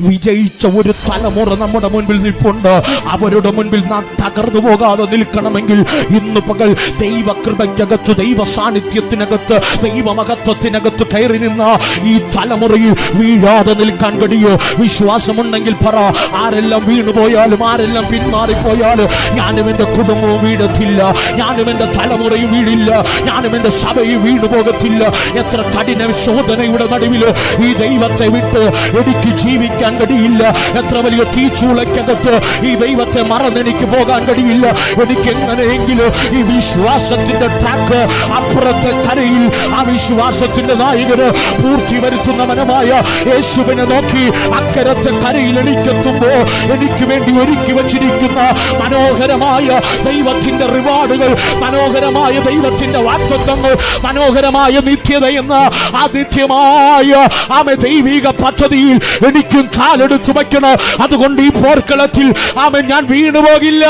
വിജയിച്ച ഒരു തലമുറ നമ്മുടെ മുൻപിൽ നിൽപ്പുണ്ട്. അവരുടെ മുൻപിൽ നാം തകർന്നു പോകാതെ നിൽക്കണമെങ്കിൽ ഇന്ന് പകൽ ദൈവകൃപയ്ക്കകത്ത്, ദൈവ സാന്നിധ്യത്തിനകത്ത്, ദൈവമഹത്വത്തിനകത്ത് കയറി നിന്ന ഈ തലമുറയിൽ വീഴാതെ നിൽക്കാൻ കഴിയോ? വിശ്വാസമുണ്ടെങ്കിൽ പറ. ആരെല്ലാം വീണുപോയാലും, ആരെല്ലാം പിന്മാറിപ്പോയാലും ഞാനും എൻ്റെ കുടുംബവും വീഴത്തില്ല, ഞാനും എൻ്റെ തലമുറയും വീഴില്ല, ഞാനും എൻ്റെ സഭയും വീണുപോകത്തില്ല. എത്ര കഠിന ശോധനയുടെ നടുവില് ഈ ദൈവത്തെ വിട്ട് എനിക്ക് ജീവിക്കാൻ കഴിയില്ല. എത്ര വലിയ തീച്ചൂളക്കകത്ത് ഈ ദൈവത്തെ മറന്നെനിക്ക് പോകാൻ കഴിയില്ല. എനിക്ക് എങ്ങനെയെങ്കിലും ഈ വിശ്വാസത്തിന്റെ ട്രാക്ക് അപ്പുറത്തെ കരയിൽ ആ വിശ്വാസത്തിന്റെ നായകന് പൂർത്തി വരുത്തുന്നവനുമായ യേശുവിനെ നോക്കി അക്കരത്തെ കരയിൽ എനിക്കെത്തുമ്പോ എനിക്ക് വേണ്ടി ഒരുക്കി വച്ചിരിക്കുന്ന മനോഹരമായ ദൈവത്തിന്റെ റിവാർഡുകൾ, മനോഹരമായ ദൈവത്തിന്റെ വാഗ്ദത്തങ്ങൾ, മനോഹരമായ നിത്യത എന്ന ആതിഥ്യമായ ആമേ ദൈവിക പദ്ധതിയിൽ എനിക്കും കാലെടുത്തു വയ്ക്കണം. അതുകൊണ്ട് ഈ പോർക്കളത്തിൽ ആമേ ഞാൻ വീണുപോകില്ല.